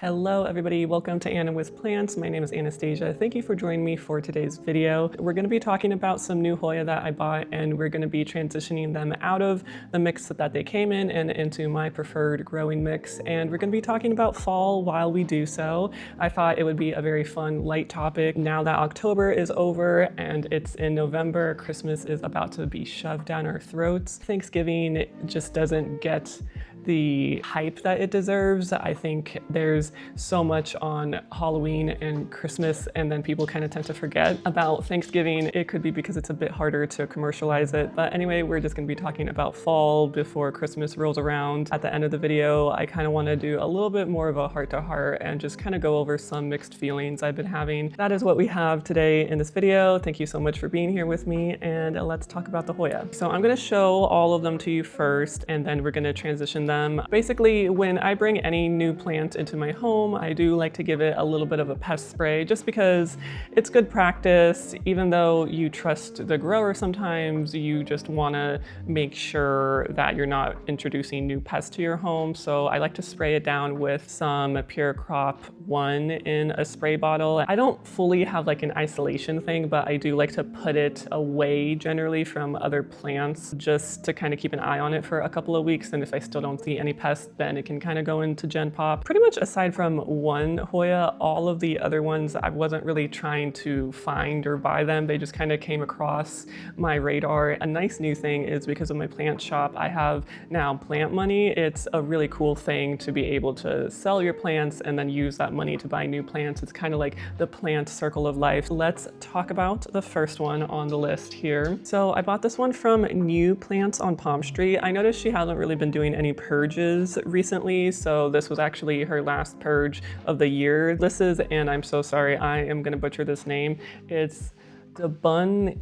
Hello everybody, welcome to Anna with Plants. My name is Anastasia. Thank you for joining me for today's video. We're going to be talking about some new Hoya that I bought, and we're going to be transitioning them out of the mix that they came in and into my preferred growing mix. And we're going to be talking about fall while we do so. I thought it would be a very fun, light topic. Now that October is over and it's in November, Christmas is about to be shoved down our throats. Thanksgiving just doesn't get the hype that it deserves. I think there's so much on Halloween and Christmas, and then people kind of tend to forget about Thanksgiving. It could be because it's a bit harder to commercialize it. But anyway, we're just gonna be talking about fall before Christmas rolls around. At the end of the video, I kind of want to do a little bit more of a heart-to-heart and just kind of go over some mixed feelings I've been having. That is what we have today in this video. Thank you so much for being here with me, and let's talk about the Hoya. So I'm gonna show all of them to you first, and then we're gonna transition them. Basically, when I bring any new plant into my home, I do like to give it a little bit of a pest spray just because it's good practice. Even though you trust the grower, sometimes you just want to make sure that you're not introducing new pests to your home. So I like to spray it down with some Pure Crop 1 in a spray bottle. I don't fully have like an isolation thing, but I do like to put it away generally from other plants just to kind of keep an eye on it for a couple of weeks. And if I still don't see any pests, then it can kind of go into Gen Pop. Pretty much aside from one Hoya, all of the other ones, I wasn't really trying to find or buy them. They just kind of came across my radar. A nice new thing is because of my plant shop, I have now plant money. It's a really cool thing to be able to sell your plants and then use that money to buy new plants. It's kind of like the plant circle of life. Let's talk about the first one on the list here. So I bought this one from New Plants on Palm Street. I noticed she hasn't really been doing any purges recently, so this was actually her last purge of the year. This is, and I'm so sorry, I am gonna butcher this name. It's Galong,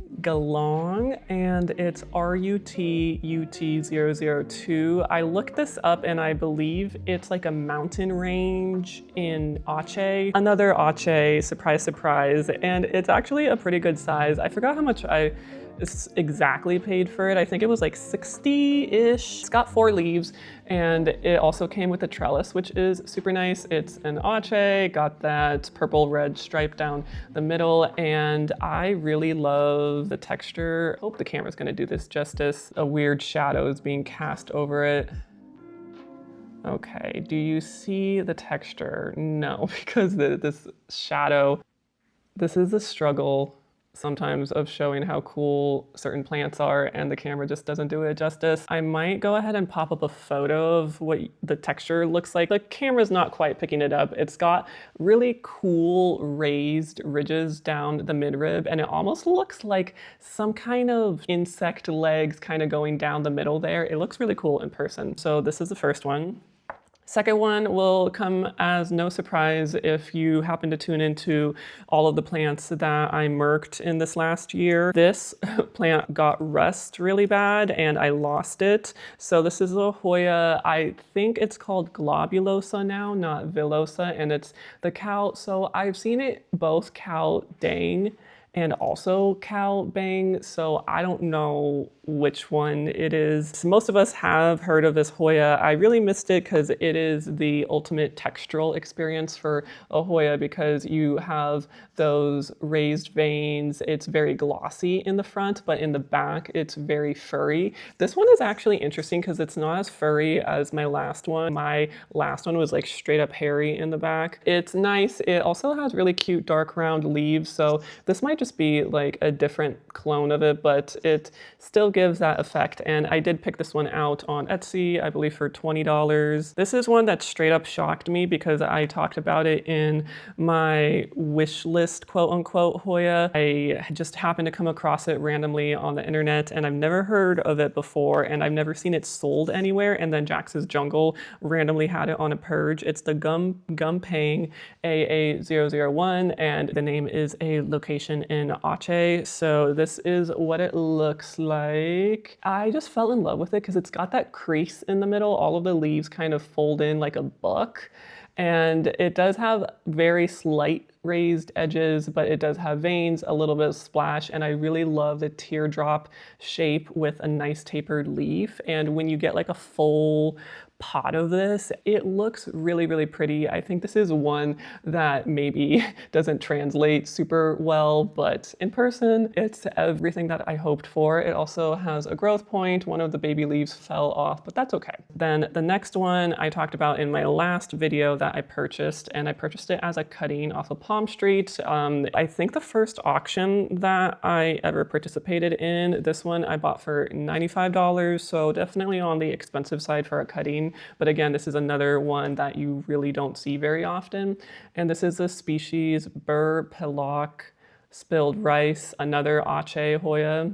and it's RUTUT002. I looked this up and I believe it's like a mountain range in Aceh. Another Aceh, surprise, surprise, and it's actually a pretty good size. I forgot how much I exactly paid for it. I think it was like 60-ish. It's got 4 leaves, and it also came with a trellis, which is super nice. It's an Aceh, got that purple red stripe down the middle, and I really love the texture. Hope the camera's gonna do this justice. A weird shadow is being cast over it. Okay, do you see the texture? No, because this shadow, this is the struggle sometimes of showing how cool certain plants are, and the camera just doesn't do it justice. I might go ahead and pop up a photo of what the texture looks like. The camera's not quite picking it up. It's got really cool raised ridges down the midrib, and it almost looks like some kind of insect legs kind of going down the middle there. It looks really cool in person. So this is the first one. Second one will come as no surprise if you happen to tune into all of the plants that I murked in this last year. This plant got rust really bad and I lost it. So this is a Hoya, I think it's called Globulosa now, not Villosa, and it's the cow. So I've seen it both cow dang and also cow bang, so I don't know which one it is. Most of us have heard of this Hoya. I really missed it because it is the ultimate textural experience for a Hoya because you have those raised veins. It's very glossy in the front, but in the back, it's very furry. This one is actually interesting because it's not as furry as my last one. My last one was like straight up hairy in the back. It's nice. It also has really cute dark round leaves, so this might just be like a different clone of it, but it still gives that effect. And I did pick this one out on Etsy, I believe for $20. This is one that straight up shocked me because I talked about it in my wish list, quote unquote, Hoya. I just happened to come across it randomly on the internet, and I've never heard of it before, and I've never seen it sold anywhere. And then Jax's Jungle randomly had it on a purge. It's the Gumpang AA001, and the name is a location in Aceh. So this is what it looks like. I just fell in love with it because it's got that crease in the middle. All of the leaves kind of fold in like a book, and it does have very slight raised edges, but it does have veins, a little bit of splash, and I really love the teardrop shape with a nice tapered leaf. And when you get like a full pot of this. It looks really, really pretty. I think this is one that maybe doesn't translate super well, but in person, it's everything that I hoped for. It also has a growth point. One of the baby leaves fell off, but that's okay. Then the next one I talked about in my last video that I purchased, and I purchased it as a cutting off of Palm Street. I think the first auction that I ever participated in, this one I bought for $95, so definitely on the expensive side for a cutting. But again, this is another one that you really don't see very often. And this is the species Burr Pillock Spilled Rice, another Ache hoya,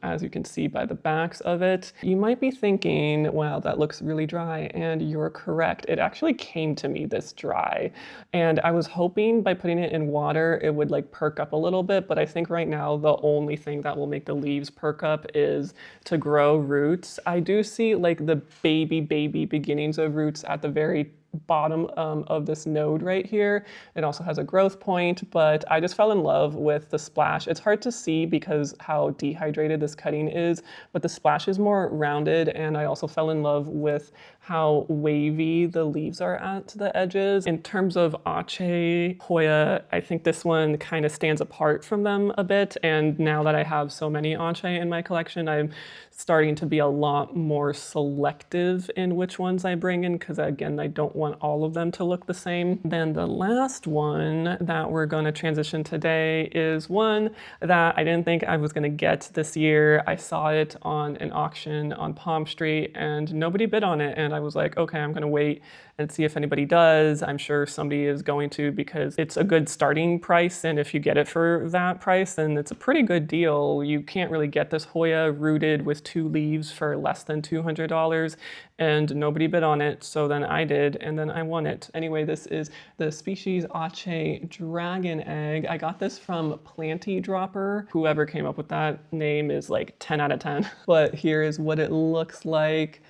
as you can see by the backs of it. You might be thinking, wow, that looks really dry, and you're correct. It actually came to me this dry, and I was hoping by putting it in water, it would like perk up a little bit, but I think right now the only thing that will make the leaves perk up is to grow roots. I do see like the baby beginnings of roots at the very bottom of this node right here. It also has a growth point, but I just fell in love with the splash. It's hard to see because how dehydrated this cutting is, but the splash is more rounded, and I also fell in love with how wavy the leaves are at the edges. In terms of Ache hoya, I think this one kind of stands apart from them a bit, and now that I have so many Ache in my collection, I'm starting to be a lot more selective in which ones I bring in, because again, I don't want all of them to look the same. Then the last one that we're going to transition today is one that I didn't think I was going to get this year. I saw it on an auction on Palm Street and nobody bid on it, and I was like, okay, I'm going to wait and see if anybody does. I'm sure somebody is going to, because it's a good starting price, and if you get it for that price, then it's a pretty good deal. You can't really get this Hoya rooted with 2 leaves for less than $200, and nobody bid on it, so then I did, and then I won it. Anyway, this is the species Ache Dragon Egg. I got this from Planty Dropper. Whoever came up with that name is like 10 out of 10. But here is what it looks like.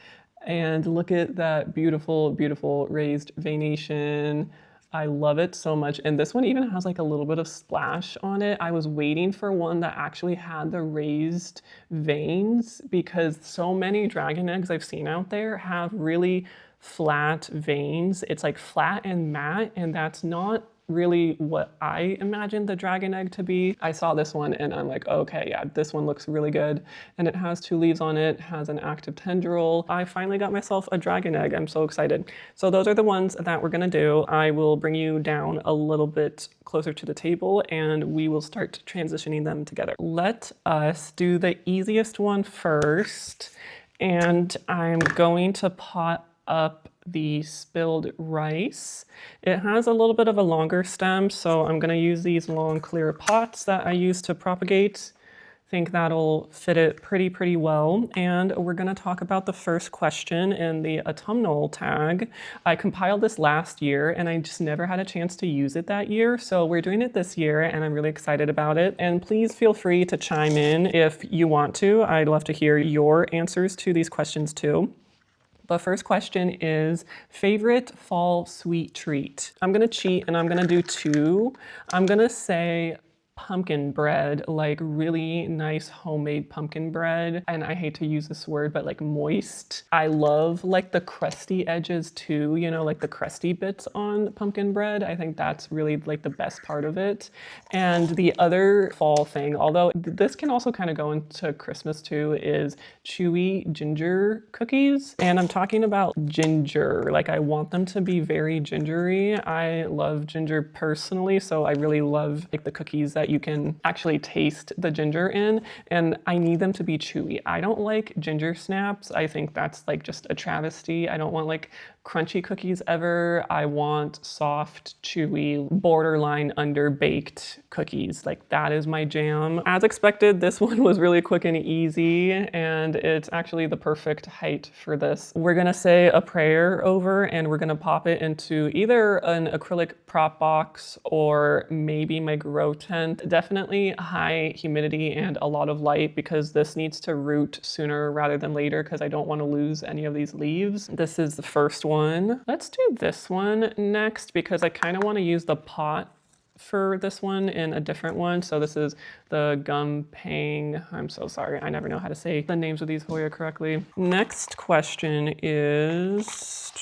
And look at that beautiful, beautiful raised veination. I love it so much. And this one even has like a little bit of splash on it. I was waiting for one that actually had the raised veins, because so many dragon eggs I've seen out there have really flat veins. It's like flat and matte, and that's not really what I imagined the dragon egg to be. I saw this one and I'm like, okay, yeah, this one looks really good. And it has 2 leaves on it, has an active tendril. I finally got myself a dragon egg. I'm so excited. So those are the ones that we're gonna do. I will bring you down a little bit closer to the table and we will start transitioning them together. Let us do the easiest one first. And I'm going to pot up the spilled rice. It has a little bit of a longer stem, so I'm going to use these long clear pots that I use to propagate. I think that'll fit it pretty well. And we're going to talk about the first question in the autumnal tag. I compiled this last year and I just never had a chance to use it that year, so we're doing it this year and I'm really excited about it. And please feel free to chime in if you want to. I'd love to hear your answers to these questions too. The first question is, favorite fall sweet treat? I'm gonna cheat and I'm gonna do 2. I'm gonna say pumpkin bread, like really nice homemade pumpkin bread. And I hate to use this word, but like moist. I love like the crusty edges too, you know, like the crusty bits on pumpkin bread. I think that's really like the best part of it. And the other fall thing, although this can also kind of go into Christmas too, is chewy ginger cookies. And I'm talking about ginger, like I want them to be very gingery. I love ginger personally, so I really love like the cookies that you can actually taste the ginger in, and I need them to be chewy. I don't like ginger snaps. I think that's like just a travesty. I don't want like crunchy cookies ever. I want soft, chewy, borderline underbaked cookies. Like that is my jam. As expected, this one was really quick and easy, and it's actually the perfect height for this. We're gonna say a prayer over and we're gonna pop it into either an acrylic prop box or maybe my grow tent. Definitely high humidity and a lot of light, because this needs to root sooner rather than later, because I don't want to lose any of these leaves. This is the first one. Let's do this one next, because I kind of want to use the pot for this one in a different one. So this is the Gum Pang. I'm so sorry. I never know how to say the names of these Hoya correctly. Next question is,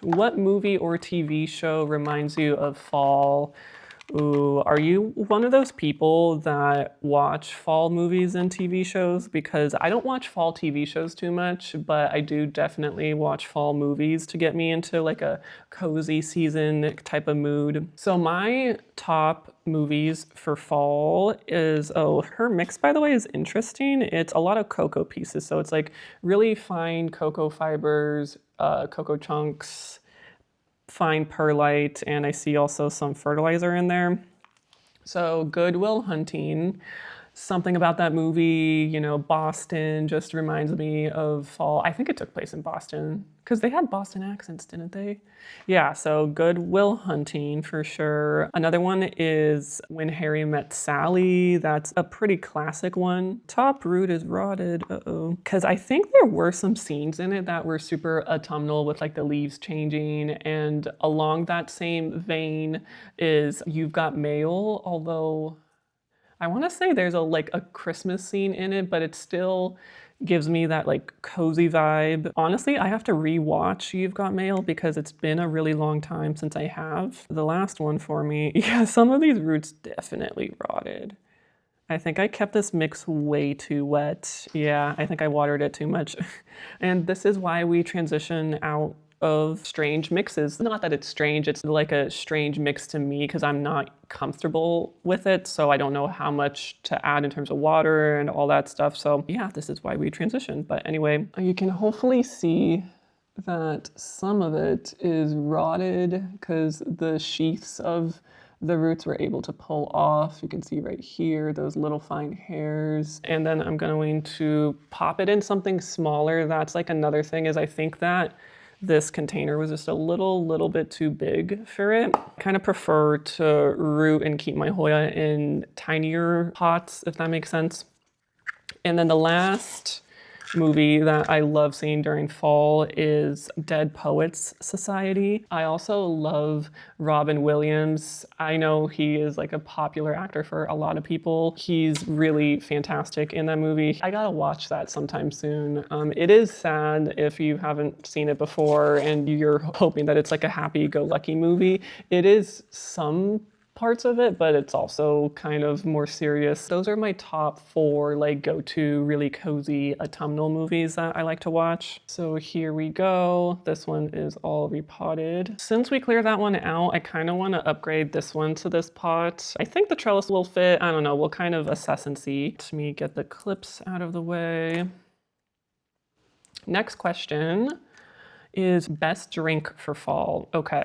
what movie or TV show reminds you of fall? Ooh, are you one of those people that watch fall movies and TV shows? Because I don't watch fall TV shows too much, but I do definitely watch fall movies to get me into like a cozy season type of mood. So my top movies for fall is, oh, her mix, by the way, is interesting. It's a lot of cocoa pieces. So it's like really fine cocoa fibers, cocoa chunks, fine perlite, and I see also some fertilizer in there. So Good Will Hunting. Something about that movie, you know, Boston just reminds me of fall. I think it took place in Boston because they had Boston accents, didn't they? Yeah, so Good Will Hunting for sure. Another one is When Harry Met Sally. That's a pretty classic one. Top root is rotted, because I think there were some scenes in it that were super autumnal with like the leaves changing. And along that same vein is You've Got Mail, although I want to say there's a Christmas scene in it, but it still gives me that like cozy vibe. Honestly, I have to rewatch You've Got Mail because it's been a really long time since I have. The last one for me, yeah, some of these roots definitely rotted. I think I kept this mix way too wet. Yeah, I think I watered it too much. And this is why we transition out of strange mixes. Not that it's strange, it's like a strange mix to me because I'm not comfortable with it. So I don't know how much to add in terms of water and all that stuff. So yeah, this is why we transition. But anyway, you can hopefully see that some of it is rotted because the sheaths of the roots were able to pull off. You can see right here, those little fine hairs. And then I'm going to pop it in something smaller. That's like another thing is I think that this container was just a little bit too big for it. I kind of prefer to root and keep my Hoya in tinier pots, if that makes sense. And then the last movie that I love seeing during fall is Dead Poets Society. I also love Robin Williams. I know he is like a popular actor for a lot of people. He's really fantastic in that movie. I gotta watch that sometime soon. It is sad if you haven't seen it before and you're hoping that it's like a happy-go-lucky movie. It is some parts of it, but it's also kind of more serious. Those are my top 4 like go-to really cozy autumnal movies that I like to watch. So here we go. This one is all repotted. Since we cleared that one out, I kind of want to upgrade this one to this pot. I think the trellis will fit. I don't know. We'll kind of assess and see. Let me get the clips out of the way. Next question is best drink for fall. Okay.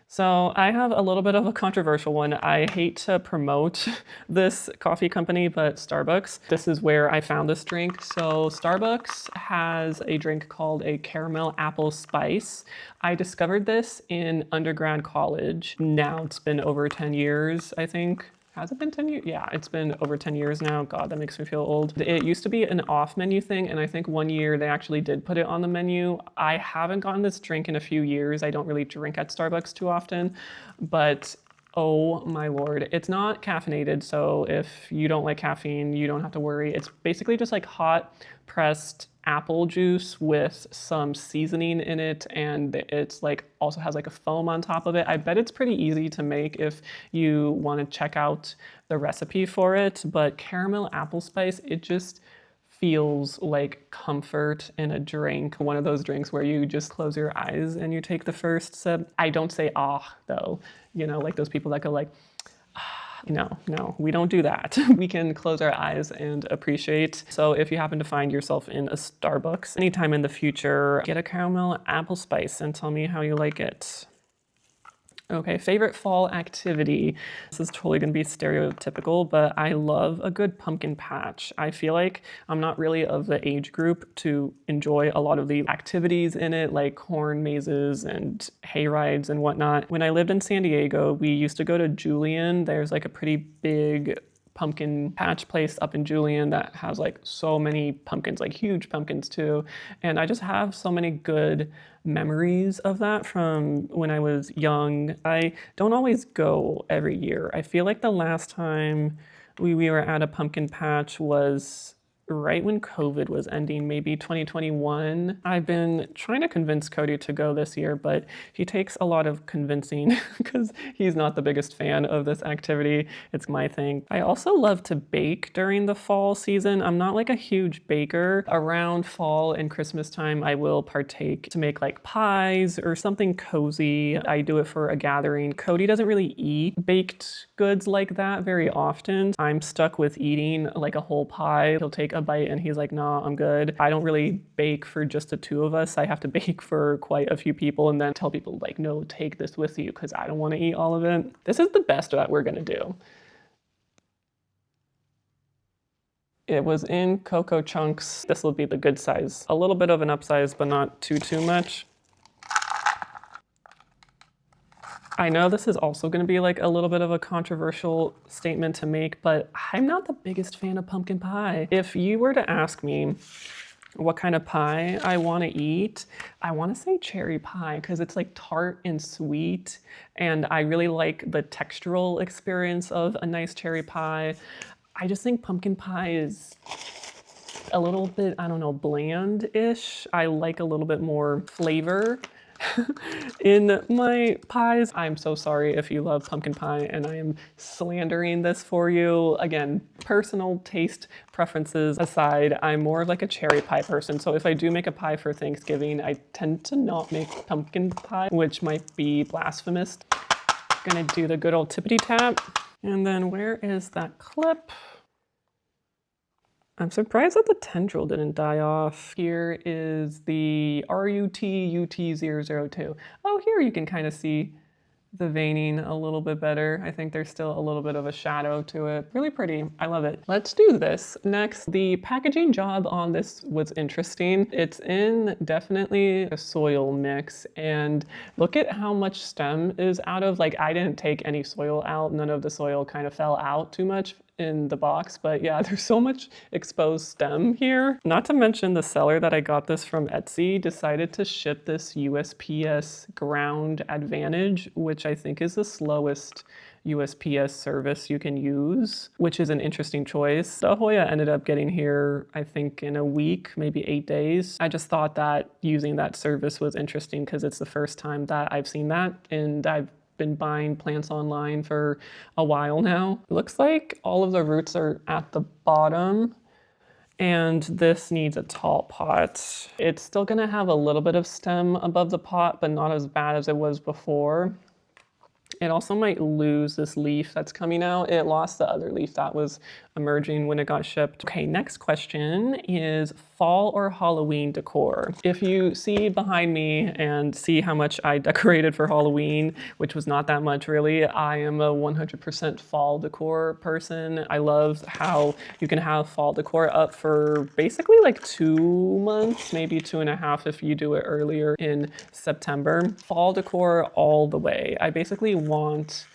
So I have a little bit of a controversial one. I hate to promote this coffee company, but Starbucks. This is where I found this drink. So Starbucks has a drink called a caramel apple spice. I discovered this in undergrad college. Now it's been over 10 years, I think. Has it been 10 years? Yeah, it's been over 10 years now. God, that makes me feel old. It used to be an off-menu thing, and I think one year they actually did put it on the menu. I haven't gotten this drink in a few years. I don't really drink at Starbucks too often, but oh my Lord. It's not caffeinated, so if you don't like caffeine, you don't have to worry. It's basically just like hot pressed apple juice with some seasoning in it, and it's like also has like a foam on top of it. I bet it's pretty easy to make if you want to check out the recipe for it, but caramel apple spice, it just feels like comfort in a drink. One of those drinks where you just close your eyes and you take the first sip. I don't say ah though, you know, like those people that go like, no, we don't do that. We can close our eyes and appreciate. So if you happen to find yourself in a Starbucks anytime in the future, get a caramel apple spice and tell me how you like it. Okay, favorite fall activity. This is totally gonna be stereotypical, but I love a good pumpkin patch. I feel like I'm not really of the age group to enjoy a lot of the activities in it, like corn mazes and hay rides and whatnot. When I lived in San Diego, we used to go to Julian. There's like a pretty big pumpkin patch place up in Julian that has like so many pumpkins, like huge pumpkins too. And I just have so many good memories of that from when I was young. I don't always go every year. I feel like the last time we were at a pumpkin patch was right when COVID was ending, maybe 2021. I've been trying to convince Cody to go this year, but he takes a lot of convincing because he's not the biggest fan of this activity. It's my thing. I also love to bake during the fall season. I'm not like a huge baker. Around fall and Christmas time, I will partake to make like pies or something cozy. I do it for a gathering. Cody doesn't really eat baked goods like that very often. I'm stuck with eating like a whole pie. He'll take a bite and he's like, nah, I'm good. I don't really bake for just the two of us. I have to bake for quite a few people and then tell people like, no, take this with you because I don't want to eat all of it. This is the best that we're gonna do. It was in cocoa chunks. This will be the good size. A little bit of an upsize, but not too much. I know this is also going to be like a little bit of a controversial statement to make, but I'm not the biggest fan of pumpkin pie. If you were to ask me what kind of pie I want to eat, I want to say cherry pie because it's like tart and sweet, and I really like the textural experience of a nice cherry pie. I just think pumpkin pie is a little bit, I don't know, bland-ish. I like a little bit more flavor in my pies. I'm so sorry if you love pumpkin pie and I am slandering this for you. Again, personal taste preferences aside, I'm more of like a cherry pie person. So if I do make a pie for Thanksgiving, I tend to not make pumpkin pie, which might be blasphemous. Gonna do the good old tippity tap. And then where is that clip? I'm surprised that the tendril didn't die off. Here is the RUT-UT002. Oh, here you can kind of see the veining a little bit better. I think there's still a little bit of a shadow to it. Really pretty. I love it. Let's do this next. The packaging job on this was interesting. It's in definitely a soil mix, and look at how much stem is out of. Like, I didn't take any soil out. None of the soil kind of fell out too much in the box, but yeah, there's so much exposed stem here. Not to mention the seller that I got this from Etsy decided to ship this USPS ground advantage, which I think is the slowest USPS service you can use, which is an interesting choice. The Hoya ended up getting here, I think, in a week, maybe 8 days. I just thought that using that service was interesting because it's the first time that I've seen that, and I've been buying plants online for a while now. It looks like all of the roots are at the bottom, and this needs a tall pot. It's still gonna have a little bit of stem above the pot, but not as bad as it was before. It also might lose this leaf that's coming out. It lost the other leaf that was emerging when it got shipped. Okay, next question is fall or Halloween decor. If you see behind me and see how much I decorated for Halloween, which was not that much really, I am a 100% fall decor person. I love how you can have fall decor up for basically like 2 months, maybe 2.5 if you do it earlier in September. Fall decor all the way. I basically want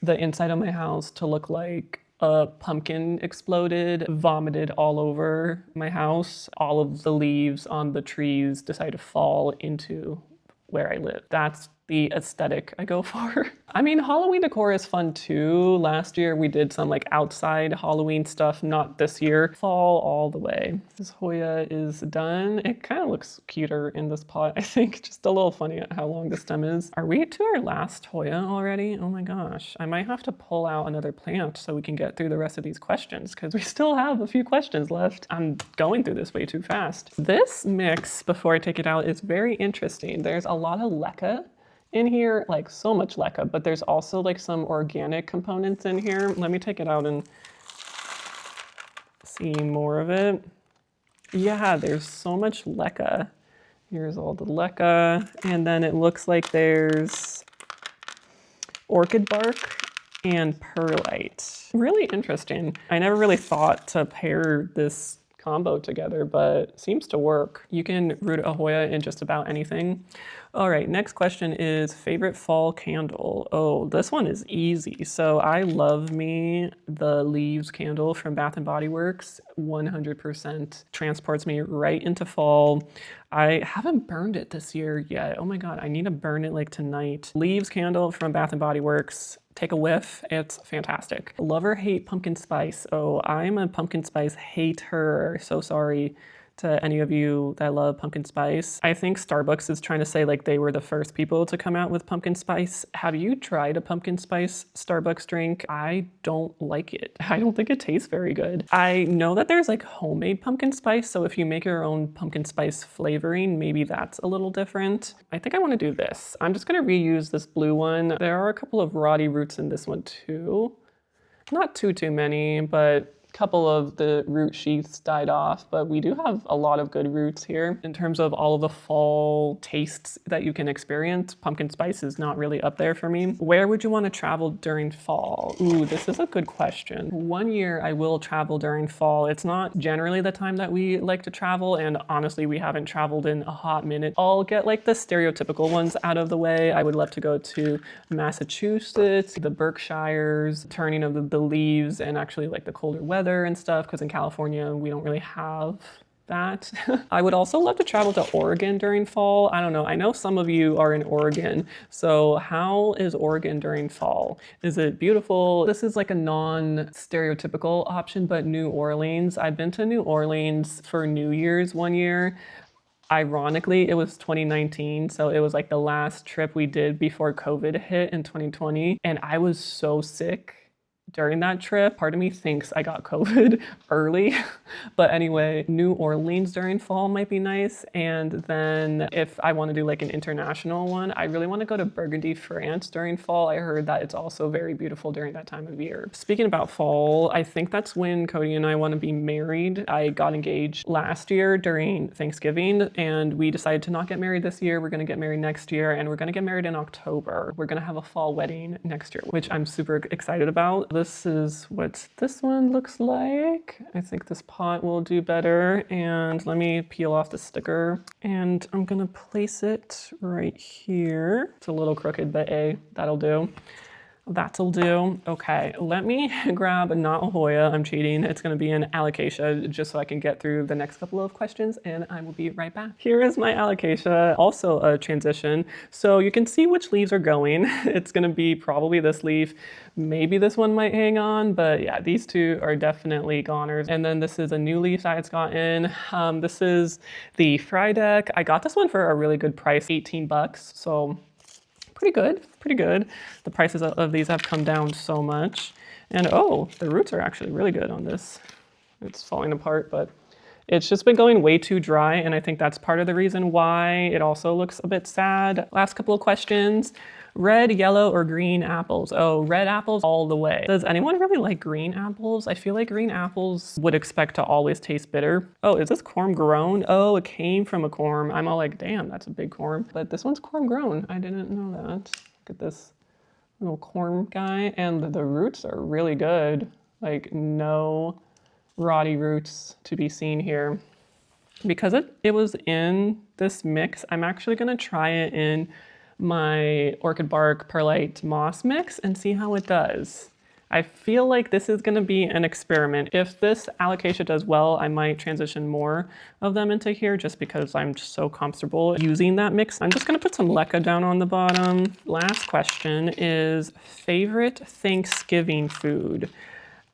the inside of my house to look like a pumpkin exploded, vomited all over my house. All of the leaves on the trees decide to fall into where I live. That's the aesthetic I go for. I mean, Halloween decor is fun too. Last year we did some like outside Halloween stuff, not this year. Fall all the way. This Hoya is done. It kind of looks cuter in this pot, I think. Just a little funny at how long the stem is. Are we to our last Hoya already? Oh my gosh. I might have to pull out another plant so we can get through the rest of these questions because we still have a few questions left. I'm going through this way too fast. This mix, before I take it out, is very interesting. There's a lot of leca in here, like so much leca, but there's also like some organic components in here. Let me take it out and see more of it. Yeah, there's so much leca. Here's all the leca, and then it looks like there's orchid bark and perlite. Really interesting. I never really thought to pair this combo together, but it seems to work. You can root a Hoya in just about anything. All right, next question is favorite fall candle. Oh, this one is easy. So I love me the leaves candle from Bath and Body Works. 100% transports me right into fall. I haven't burned it this year yet. Oh my God, I need to burn it like tonight. Leaves candle from Bath and Body Works. Take a whiff, it's fantastic. Love or hate pumpkin spice. Oh, I'm a pumpkin spice hater. So sorry to any of you that love pumpkin spice. I think Starbucks is trying to say like they were the first people to come out with pumpkin spice. Have you tried a pumpkin spice Starbucks drink? I don't like it. I don't think it tastes very good. I know that there's like homemade pumpkin spice, so if you make your own pumpkin spice flavoring, maybe that's a little different. I think I want to do this. I'm just going to reuse this blue one. There are a couple of rotty roots in this one too. Not too many, but couple of the root sheaths died off, but we do have a lot of good roots here. In terms of all of the fall tastes that you can experience, pumpkin spice is not really up there for me. Where would you want to travel during fall? Ooh, this is a good question. One year I will travel during fall. It's not generally the time that we like to travel, and honestly, we haven't traveled in a hot minute. I'll get like the stereotypical ones out of the way. I would love to go to Massachusetts, the Berkshires, turning of the leaves, and actually like the colder weather and stuff, because in California we don't really have that. I would also love to travel to Oregon during fall. I don't know. I know some of you are in Oregon. So how is Oregon during fall? Is it beautiful? This is like a non-stereotypical option, but New Orleans. I've been to New Orleans for New Year's one year. Ironically, it was 2019, so it was like the last trip we did before COVID hit in 2020, and I was so sick during that trip. Part of me thinks I got COVID early, but anyway, New Orleans during fall might be nice. And then if I want to do like an international one, I really want to go to Burgundy, France during fall. I heard that it's also very beautiful during that time of year. Speaking about fall, I think that's when Cody and I want to be married. I got engaged last year during Thanksgiving, and we decided to not get married this year. We're going to get married next year, and we're going to get married in October. We're going to have a fall wedding next year, which I'm super excited about. This is what this one looks like. I think this pot will do better. And let me peel off the sticker. And I'm gonna place it right here. It's a little crooked, but that'll do. That'll do. Okay, let me grab not a Hoya, I'm cheating. It's gonna be an alocasia just so I can get through the next couple of questions, and I will be right back. Here is my alocasia, also a transition. So you can see which leaves are going. It's gonna be probably this leaf. Maybe this one might hang on, but yeah, these two are definitely goners. And then this is a new leaf that it's gotten. This is the Fry Deck. I got this one for a really good price, 18 bucks. So pretty good, pretty good. The prices of these have come down so much. And oh, the roots are actually really good on this. It's falling apart, but it's just been going way too dry, and I think that's part of the reason why it also looks a bit sad. Last couple of questions. Red, yellow, or green apples? Oh, red apples all the way. Does anyone really like green apples? I feel like green apples would expect to always taste bitter. Oh, is this corm grown? Oh, it came from a corm. I'm all like, damn, that's a big corm. But this one's corm grown. I didn't know that. Look at this little corm guy. And the roots are really good. Like no rotty roots to be seen here. Because it was in this mix, I'm actually gonna try it in my orchid bark perlite moss mix and see how it does. I feel like this is gonna be an experiment. If this alocasia does well, I might transition more of them into here just because I'm just so comfortable using that mix. I'm just gonna put some leca down on the bottom. Last question is favorite Thanksgiving food.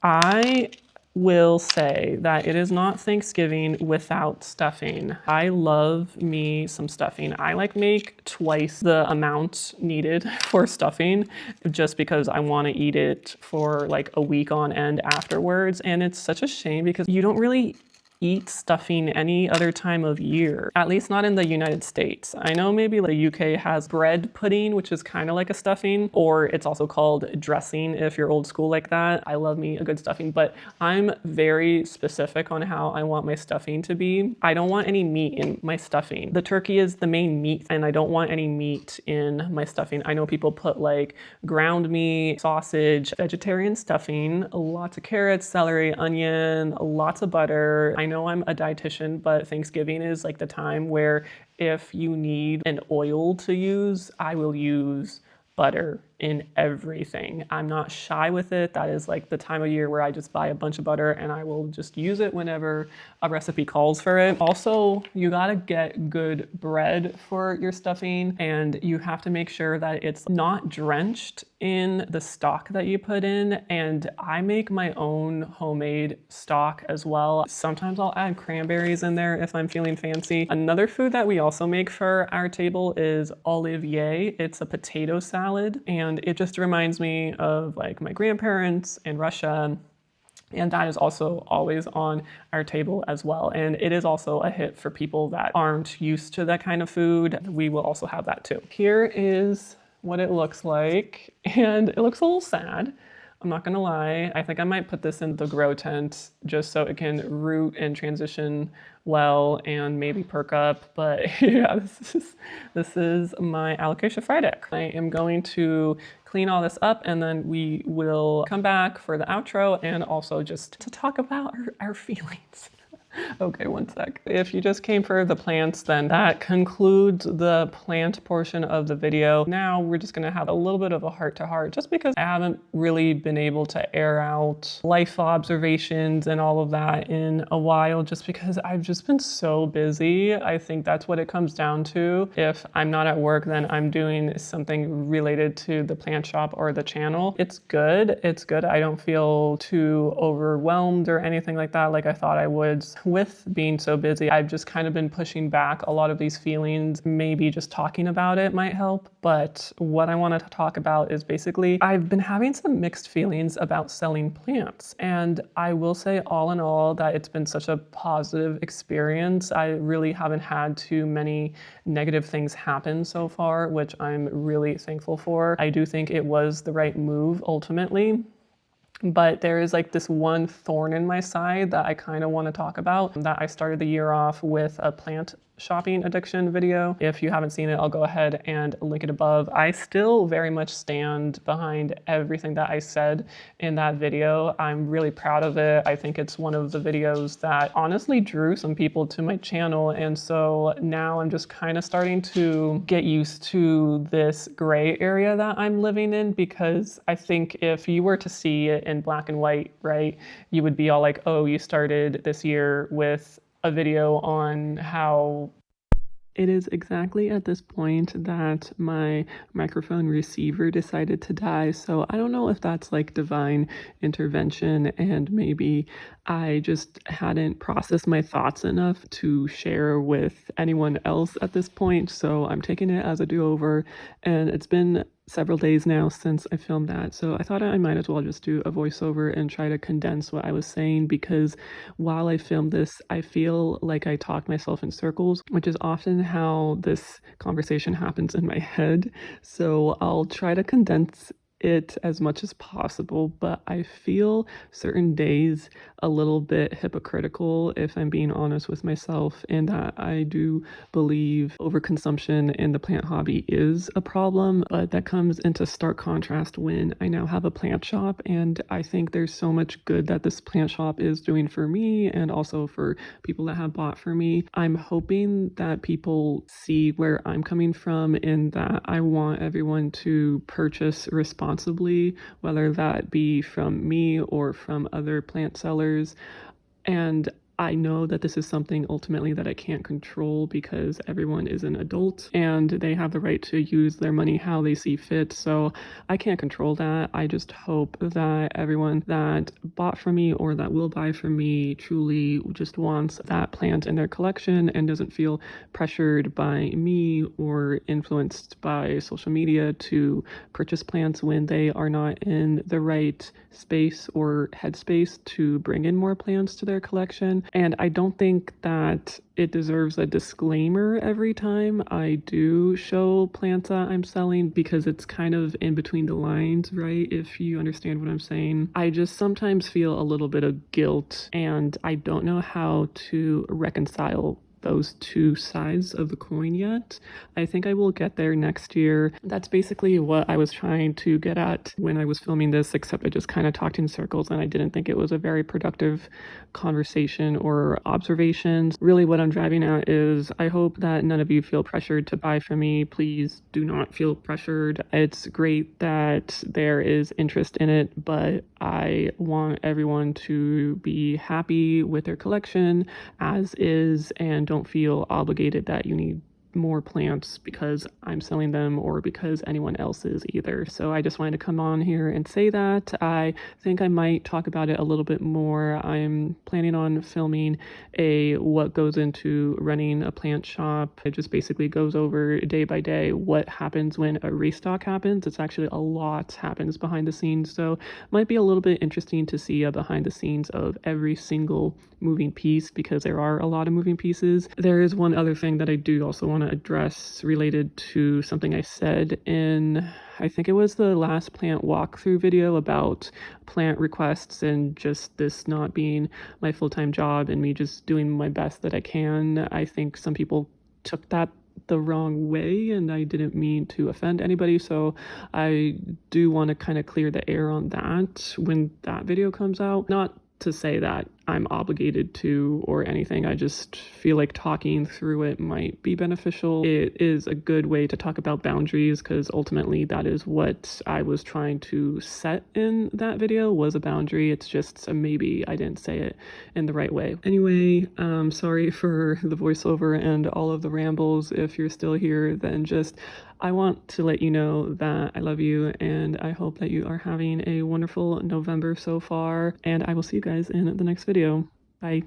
I will say that it is not Thanksgiving without stuffing. I love me some stuffing. I like make twice the amount needed for stuffing just because I want to eat it for like a week on end afterwards. And it's such a shame because you don't really eat stuffing any other time of year, at least not in the United States. I know maybe the UK has bread pudding, which is kind of like a stuffing, or it's also called dressing if you're old school like that. I love me a good stuffing, but I'm very specific on how I want my stuffing to be. I don't want any meat in my stuffing. The turkey is the main meat, and I don't want any meat in my stuffing. I know people put like ground meat, sausage, vegetarian stuffing, lots of carrots, celery, onion, lots of butter. I know know I'm a dietitian, but Thanksgiving is like the time where if you need an oil to use, I will use butter in everything. I'm not shy with it. That is like the time of year where I just buy a bunch of butter and I will just use it whenever a recipe calls for it. Also, you gotta get good bread for your stuffing, and you have to make sure that it's not drenched in the stock that you put in. And I make my own homemade stock as well. Sometimes I'll add cranberries in there if I'm feeling fancy. Another food that we also make for our table is olivier. It's a potato salad, and it just reminds me of like my grandparents in Russia. And that is also always on our table as well. And it is also a hit for people that aren't used to that kind of food. We will also have that too. Here is what it looks like. And it looks a little sad. I'm not gonna lie. I think I might put this in the grow tent just so it can root and transition well and maybe perk up. But yeah, this is my alocasia Friday. I am going to clean all this up, and then we will come back for the outro and also just to talk about our feelings. Okay, one sec. If you just came for the plants, then that concludes the plant portion of the video. Now we're just gonna have a little bit of a heart-to-heart just because I haven't really been able to air out life observations and all of that in a while just because I've just been so busy. I think that's what it comes down to. If I'm not at work, then I'm doing something related to the plant shop or the channel. It's good. It's good. I don't feel too overwhelmed or anything like that like I thought I would. With being so busy, I've just kind of been pushing back a lot of these feelings. Maybe just talking about it might help, but what I wanted to talk about is basically I've been having some mixed feelings about selling plants. And I will say all in all that it's been such a positive experience. I really haven't had too many negative things happen so far, which I'm really thankful for. I do think it was the right move ultimately. But there is like this one thorn in my side that I kind of want to talk about, that I started the year off with a plant shopping addiction video. If you haven't seen it, I'll go ahead and link it above. I still very much stand behind everything that I said in that video. I'm really proud of it. I think it's one of the videos that honestly drew some people to my channel. And so now I'm just kind of starting to get used to this gray area that I'm living in, because I think if you were to see it in black and white, right, you would be all like, oh, you started this year with a video on how it is exactly at this point that my microphone receiver decided to die. So I don't know if that's like divine intervention, and maybe I just hadn't processed my thoughts enough to share with anyone else at this point. So I'm taking it as a do-over, and it's been several days now since I filmed that, so I thought I might as well just do a voiceover and try to condense what I was saying, because while I filmed this, I feel like I talked myself in circles, which is often how this conversation happens in my head. So I'll try to condense it as much as possible, but I feel certain days a little bit hypocritical, if I'm being honest with myself, in that I do believe overconsumption in the plant hobby is a problem, but that comes into stark contrast when I now have a plant shop, and I think there's so much good that this plant shop is doing for me and also for people that have bought for me. I'm hoping that people see where I'm coming from, in that I want everyone to purchase responsibly, whether that be from me or from other plant sellers. And I know that this is something ultimately that I can't control, because everyone is an adult and they have the right to use their money how they see fit. So I can't control that. I just hope that everyone that bought from me or that will buy from me truly just wants that plant in their collection and doesn't feel pressured by me or influenced by social media to purchase plants when they are not in the right space or headspace to bring in more plants to their collection. And I don't think that it deserves a disclaimer every time I do show plants that I'm selling, because it's kind of in between the lines, right? If you understand what I'm saying. I just sometimes feel a little bit of guilt, and I don't know how to reconcile those two sides of the coin yet. I think I will get there next year. That's basically what I was trying to get at when I was filming this, except I just kind of talked in circles and I didn't think it was a very productive conversation or observations. Really what I'm driving at is I hope that none of you feel pressured to buy from me. Please do not feel pressured. It's great that there is interest in it, but I want everyone to be happy with their collection as is and don't feel obligated that you need more plants because I'm selling them or because anyone else is either. So I just wanted to come on here and say that. I think I might talk about it a little bit more. I'm planning on filming a what goes into running a plant shop. It just basically goes over day by day what happens when a restock happens. It's actually a lot happens behind the scenes, so it might be a little bit interesting to see behind the scenes of every single moving piece because there are a lot of moving pieces. There is one other thing that I do also want to address related to something I said in, I think it was the last plant walkthrough video about plant requests and just this not being my full-time job and me just doing my best that I can. I think some people took that the wrong way and I didn't mean to offend anybody, so I do want to kind of clear the air on that when that video comes out. Not to say that I'm obligated to or anything. I just feel like talking through it might be beneficial. It is a good way to talk about boundaries because ultimately that is what I was trying to set in that video, was a boundary. It's just maybe I didn't say it in the right way. Anyway, sorry for the voiceover and all of the rambles. If you're still here, then just I want to let you know that I love you and I hope that you are having a wonderful November so far, and I will see you guys in the next video. Bye.